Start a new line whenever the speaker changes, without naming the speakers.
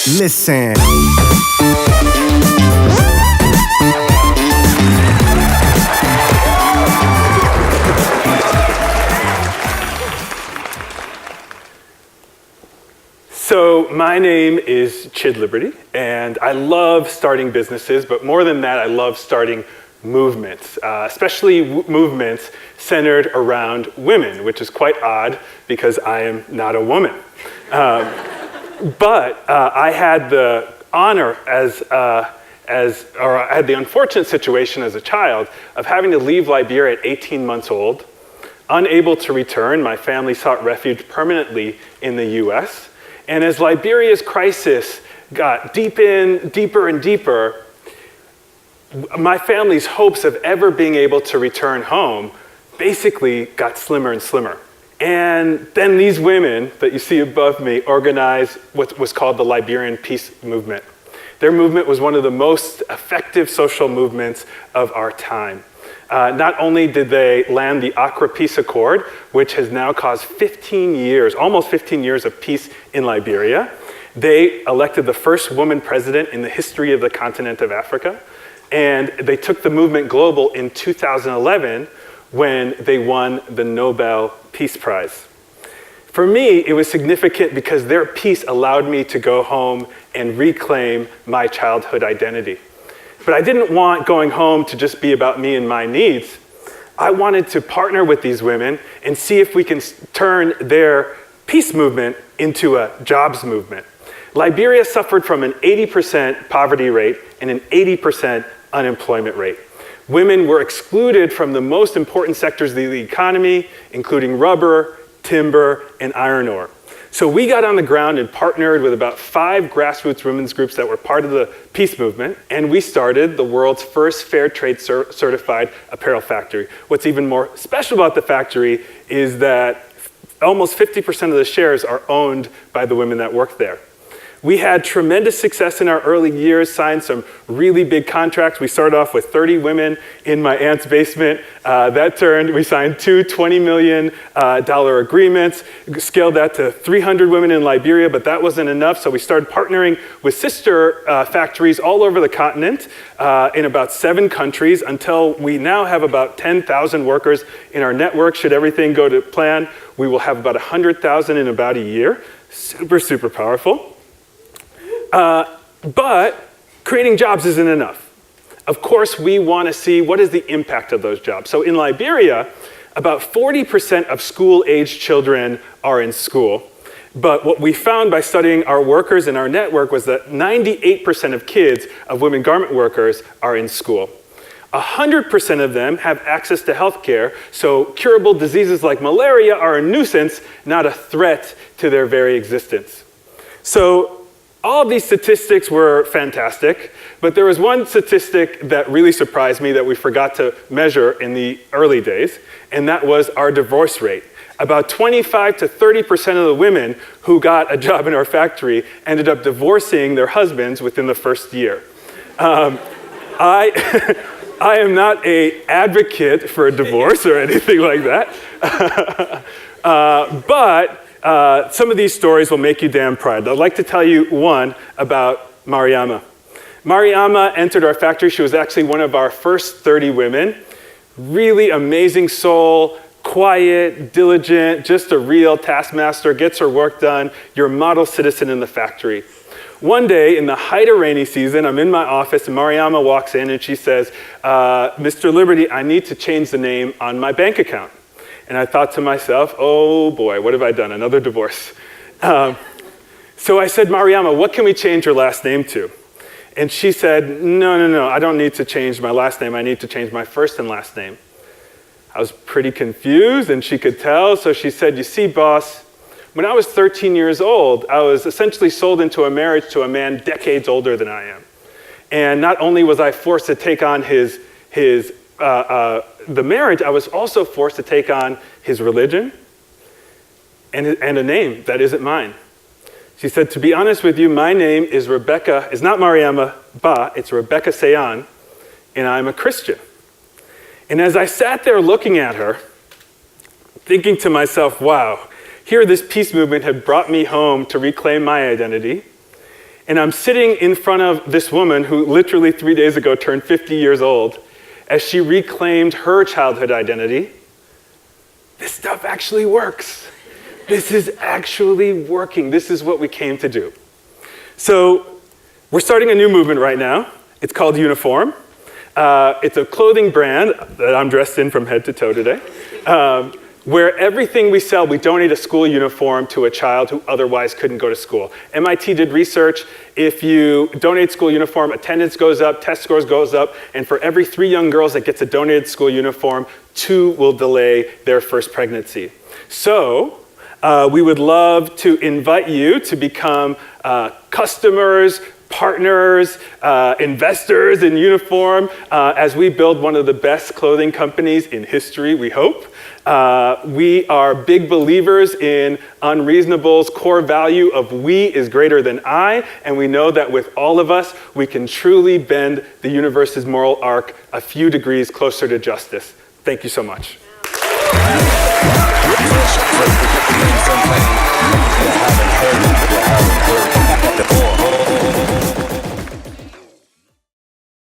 Listen.
So my name is Chid Liberty, and I love starting businesses, but more than that, I love starting movements, especially movements centered around women, which is quite odd because I am not a woman. But I had the honor or I had the unfortunate situation as a child of having to leave Liberia at 18 months old, unable to return. My family sought refuge permanently in the US. And as Liberia's crisis got deeper and deeper, my family's hopes of ever being able to return home basically got slimmer and slimmer. And then these women that you see above me organized what was called the Liberian Peace Movement. Their movement was one of the most effective social movements of our time. Not only did they land the Accra Peace Accord, which has now caused 15 years, almost 15 years of peace in Liberia, they elected the first woman president in the history of the continent of Africa, and they took the movement global in 2011 when they won the Nobel Peace Prize. For me, it was significant because their peace allowed me to go home and reclaim my childhood identity. But I didn't want going home to just be about me and my needs. I wanted to partner with these women and see if we can turn their peace movement into a jobs movement. Liberia suffered from an 80% poverty rate and an 80% unemployment rate. Women were excluded from the most important sectors of the economy, including rubber, timber, and iron ore. So we got on the ground and partnered with about 5 grassroots women's groups that were part of the peace movement, and we started the world's first fair trade certified apparel factory. What's even more special about the factory is that almost 50% of the shares are owned by the women that work there. We had tremendous success in our early years, signed some really big contracts. We started off with 30 women in my aunt's basement. We signed 2 $20 million agreements, scaled that to 300 women in Liberia, but that wasn't enough. So we started partnering with sister factories all over the continent in about 7 countries until we now have about 10,000 workers in our network. Should everything go to plan, we will have about 100,000 in about a year. Super, super powerful. But creating jobs isn't enough. Of course, we want to see what is the impact of those jobs. So in Liberia, about 40% of school-aged children are in school. But what we found by studying our workers in our network was that 98% of kids of women garment workers are in school. 100% of them have access to health care, so curable diseases like malaria are a nuisance, not a threat to their very existence. So all of these statistics were fantastic, but there was one statistic that really surprised me that we forgot to measure in the early days, and that was our divorce rate. About 25 to 30% of the women who got a job in our factory ended up divorcing their husbands within the first year. I am not an advocate for a divorce or anything like that, but some of these stories will make you damn proud. I'd like to tell you one about Maruyama. Maruyama entered our factory. She was actually one of our first 30 women. Really amazing soul, quiet, diligent, just a real taskmaster, gets her work done. You're a model citizen in the factory. One day, in the height of rainy season, I'm in my office, and Maruyama walks in, and she says, Mr. Liberty, I need to change the name on my bank account. And I thought to myself, oh boy, what have I done? Another divorce. So I said, Maruyama, what can we change your last name to? And she said, no, I don't need to change my last name. I need to change my first and last name. I was pretty confused, and she could tell. So she said, you see, boss, when I was 13 years old, I was essentially sold into a marriage to a man decades older than I am. And not only was I forced to take on the marriage, I was also forced to take on his religion and a name that isn't mine. She said, to be honest with you, my name is Rebecca, it's not Maruyama Ba, it's Rebecca Sayan, and I'm a Christian. And as I sat there looking at her, thinking to myself, wow, here this peace movement had brought me home to reclaim my identity, And I'm sitting in front of this woman who literally 3 days ago turned 50 years old as she reclaimed her childhood identity. This stuff actually works. This is actually working. This is what we came to do. So we're starting a new movement right now. It's called Uniform. It's a clothing brand that I'm dressed in from head to toe today, where everything we sell, we donate a school uniform to a child who otherwise couldn't go to school. MIT did research. If you donate school uniform, attendance goes up, test scores goes up, and for every 3 young girls that gets a donated school uniform, 2 will delay their first pregnancy. So we would love to invite you to become customers, partners, investors in Uniform, as we build one of the best clothing companies in history, we hope. We are big believers in Unreasonable's core value of we is greater than I, and we know that with all of us, we can truly bend the universe's moral arc a few degrees closer to justice. Thank you so much.
Something you haven't heard